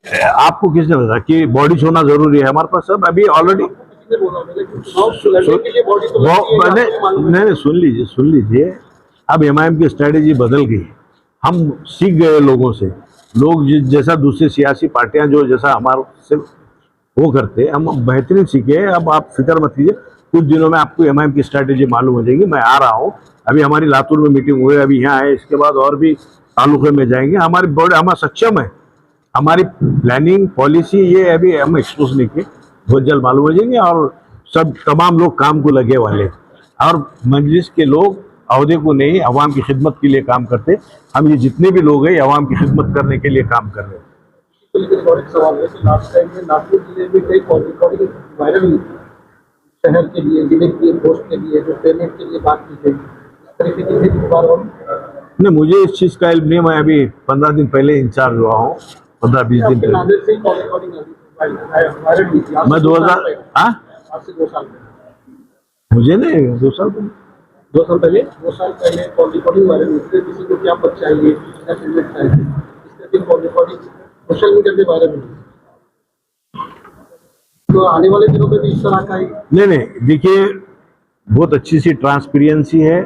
आपको किसने बताया कि बॉडी होना जरूरी है? हमारे पास सब अभी ऑलरेडी नहीं, सुन लीजिए। अब एमआईएम की स्ट्रेटेजी बदल गई। हम सीख गए लोगों से। लोग जैसा दूसरी सियासी पार्टियां जो जैसा हमारे से वो करते, हम बेहतरीन सीखे। अब आप फिक्र मत कीजिए, कुछ दिनों में आपको एमआईएम की स्ट्रेटेजी मालूम हो जाएगी। मैं आ रहा हूँ, अभी हमारी लातूर में मीटिंग हुई, अभी यहाँ है, इसके बाद और भी तालुके में जाएंगे। हमारी बॉडी हमारा सक्षम है, हमारी प्लानिंग पॉलिसी ये अभी हम एक्सपोज नहीं किए, बहुत जल्द मालूम हो जाएंगे। और सब तमाम लोग काम को लगे वाले, और मजलिस के लोग अहदे को नहीं, अवाम की खिदमत के लिए काम करते। हम ये जितने भी लोग हैं अवाम की खिदमत करने के लिए काम कर रहे हैं। सवाल है कि लास्ट टाइम में नागपुर जिले में कई रिकॉर्डिंग वायरल हुई थी, शहर के लिए, जिले के पोस्ट के लिए, जो पेमेंट के लिए बात की गई, इस तरीके की बार नहीं, मुझे इस चीज़ का इल्म नहीं। मैं अभी 15 दिन पहले इंचार्ज हुआ हूँ, 15-20 दिन पहले। मैं 2000 आज से 2 साल पहले, मुझे नहीं 2 साल पहले 2 साल पहले कॉल रिकॉर्डिंग वायरल हुई थी। किसी को क्या पद चाहिए, क्या पेमेंट चाहिए, इस तरह की कॉल रिकॉर्डिंग सोशल मीडिया पे वायरल हुई। तो आने वाले दिनों में भी इस तरह का ही नहीं, देखिए, बहुत अच्छी सी ट्रांसपेरेंसी है।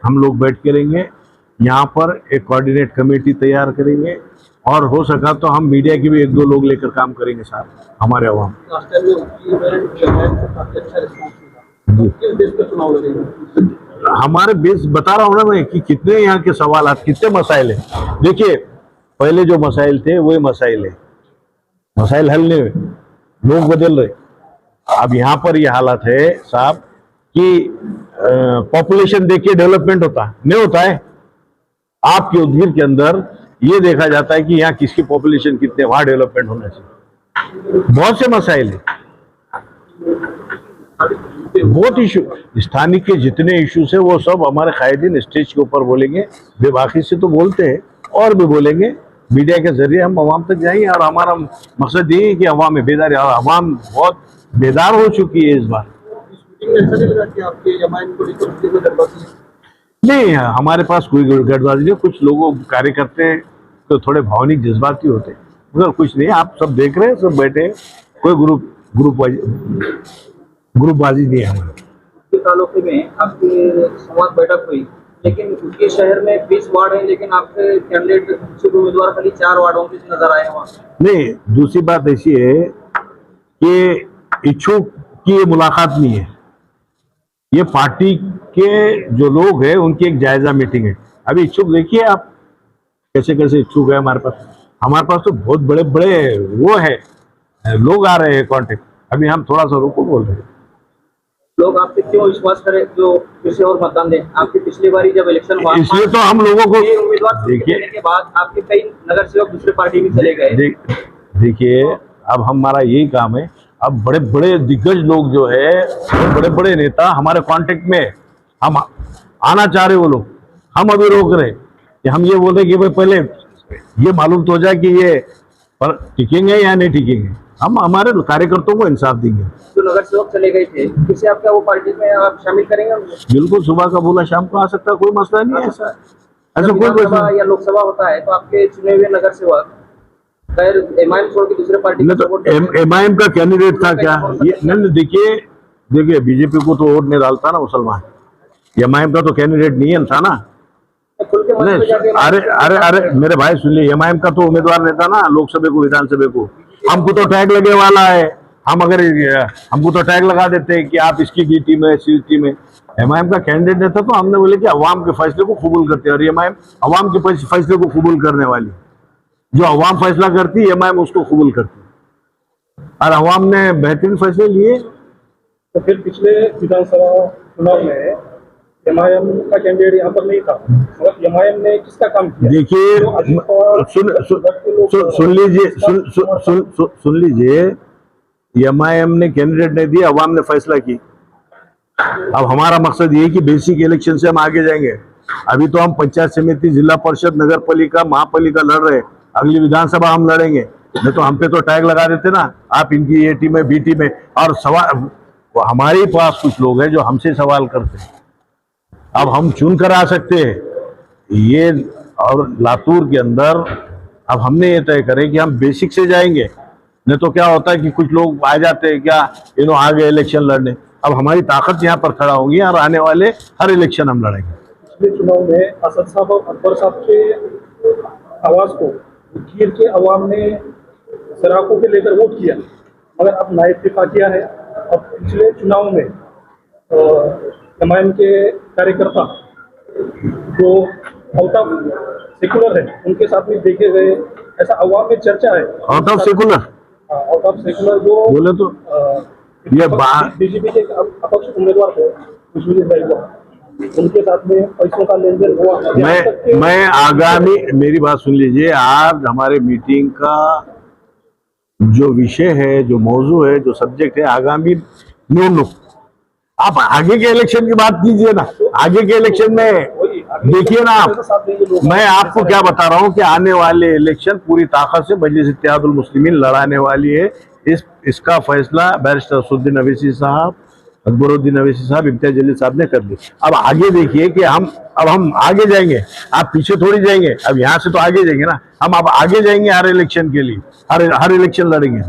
हम लोग बैठ करेंगे यहाँ पर, एक कोऑर्डिनेट कमेटी तैयार करेंगे, और हो सका तो हम मीडिया के भी 1-2 लोग लेकर काम करेंगे साथ हमारे अवाम। लास्ट टाइम में काफी अच्छा रिस्पॉन्स मिला। किस देश का चुनाव लगेगा? हमारे बेस बता रहा हूँ ना मैं कि कितने यहाँ के सवाल, कितने मसाइल हैं। देखिए, पहले जो मसाइल थे वही मसाइल है, मसाइल हल नहीं हुए, लोग बदल रहे। अब यहाँ पर ये हालत है साहब कि पॉपुलेशन देख के डेवलपमेंट नहीं होता है। आपके उदगीर के अंदर ये देखा जाता है कि यहाँ किसकी पॉपुलेशन कितने, वहां डेवलपमेंट होना चाहिए। बहुत से मसाइल है, बहुत इशू, स्थानिक के जितने इश्यूज है वो सब हमारे कायदीन स्टेज के ऊपर बोलेंगे। बेबाकी से तो बोलते हैं और भी बोलेंगे। मीडिया के जरिए हम अवाम तक जाएंगे, और हमारा मकसद ये है कि अवाम में बेदारी, और अवाम बहुत बेदार हो चुकी है इस बार। नहीं, हमारे पास कोई गठबाजी नहीं। कुछ लोगों कार्यकर्ते तो थोड़े भावनिक जज्बाती होते हैं, मगर कुछ नहीं। आप सब देख रहे हैं, सब बैठे हैं, कोई ग्रुपबाजी नहीं है हमारे। तालुके में आपकी संवाद बैठक हुई, लेकिन उसके शहर में 20 वार्ड है, लेकिन आपके कैंडिडेट उम्मीदवार खाली 4 वार्डों में नजर आए वहाँ। नहीं, दूसरी बात ऐसी है कि इच्छुक की ये मुलाकात नहीं है, ये पार्टी के जो लोग हैं उनकी एक जायजा मीटिंग है। अभी इच्छुक देखिए आप कैसे कैसे इच्छुक है हमारे पास तो बहुत बड़े बड़े वो है, लोग आ रहे हैं कॉन्टेक्ट। अभी हम थोड़ा सा रुको बोल रहे हैं। लोग आप पे क्यों विश्वास करें जो किसी और मतदान दें? आपकी पिछली बारी जब इलेक्शन हुआ, इसलिए तो हम लोगों को उम्मीदवार देखने के बाद आपके कई नगर सेवक दूसरे पार्टी में चले गए। देखिए, अब हमारा यही काम है। अब बड़े बड़े दिग्गज लोग जो है, बड़े बड़े नेता हमारे कांटेक्ट में, हम आना चाह रहे वो लोग, हम अभी रोक रहे कि हम ये बोल रहे कि भाई पहले ये मालूम तो हो जाए कि ये पर टिकेंगे या नहीं टिकेंगे। हम हमारे कार्यकर्ताओं को इंसाफ देंगे। जो नगर सेवक चले गए थे, किसी आपका वो पार्टी में आप शामिल करेंगे? बिल्कुल, सुबह का बोला शाम को आ सकता है, कोई मसला नहीं है। ऐसा कोई मसला या लोकसभा होता है तो आपके चुने हुए नगर सेवक एमआईएम छोड़ के दूसरे पार्टी में, तो एमआईएम का कैंडिडेट था क्या ये? नहीं, देखिए बीजेपी को तो वोट नहीं डालता ना मुसलमान, एमआईएम का तो कैंडिडेट नहीं है था ना। नहीं, अरे मेरे भाई सुन लिए, एमआईएम का तो उम्मीदवार नहीं था ना लोकसभा को, विधानसभा को। हमको तो टैग लगे वाला है, हमको तो टैग लगा देते हैं कि आप इसकी बी टीम है, सी टीम है। एमआईएम का कैंडिडेट नहीं था तो हमने बोले कि अवाम के फैसले को कबूल करते हैं, और एमआईएम अवाम के फैसले को कबूल करने वाली, जो अवाम फैसला करती है एमआईएम उसको कबूल करती है, और अवाम ने बेहतरीन फैसले लिए। तो फिर पिछले विधानसभा चुनाव में एमआईएम का कैंडिडेट यहाँ पर नहीं था, मतलब एमआईएम ने किसका काम किया? देखिए, सुन लीजिए, एमआईएम ने कैंडिडेट नहीं दिया, अवाम ने फैसला की। अब हमारा मकसद ये है कि बेसिक इलेक्शन से हम आगे जाएंगे। अभी तो हम पंचायत समिति, जिला परिषद, नगर पालिका, महापालिका लड़ रहे हैं, अगली विधानसभा हम लड़ेंगे। नहीं तो हम पे तो टैग लगा देते ना, आप इनकी ए टीम है, बी टीम है। और सवाल हमारे पास कुछ लोग हैं जो हमसे सवाल करते हैं, अब हम चुन कर आ सकते हैं ये। और लातूर के अंदर अब हमने ये तय करे कि हम बेसिक से जाएंगे, नहीं तो क्या होता है कि कुछ लोग आ जाते हैं क्या आ गए इलेक्शन लड़ने। अब हमारी ताकत यहाँ पर खड़ा होगी और आने वाले हर इलेक्शन हम लड़ेंगे। पिछले चुनाव में असद साहब और अकबर साहब के आवाज को खीर के अवाम ने सराकों के लेकर वोट किया, मगर अब ना इत्तेफाकिया है। अब पिछले चुनाव में एमआईएम के कार्यकर्ता जो आउट ऑफ सेकुलर है उनके साथ में देखे गए, ऐसा अवाम में चर्चा है। आउट ऑफ सेकुलर जो बोले तो ये बात बीजेपी के अपक्ष उम्मीदवार थे उनके साथ में पैसों का लेन देन हुआ। मैं आगामी, मेरी बात सुन लीजिए, आज हमारे मीटिंग का जो विषय है, जो मौजू है, जो सब्जेक्ट है, आगामी नो आप आगे के इलेक्शन की बात कीजिए ना। आगे के इलेक्शन में देखिए ना आप, मैं आपको क्या बता रहा हूं कि आने वाले इलेक्शन पूरी ताकत से मजलिस इत्तेहादुल मुस्लिमीन लड़ाने वाली है। इसका फैसला बैरिस्टर असदुद्दीन अवैसी साहब, अकबरुद्दीन अवैसी साहब, इम्तियाज जलील साहब ने कर दी। अब आगे देखिए कि हम आगे जाएंगे, आप पीछे थोड़ी जाएंगे। अब यहाँ से तो आगे जाएंगे ना, हम अब आगे जाएंगे हर इलेक्शन के लिए, हर इलेक्शन लड़ेंगे।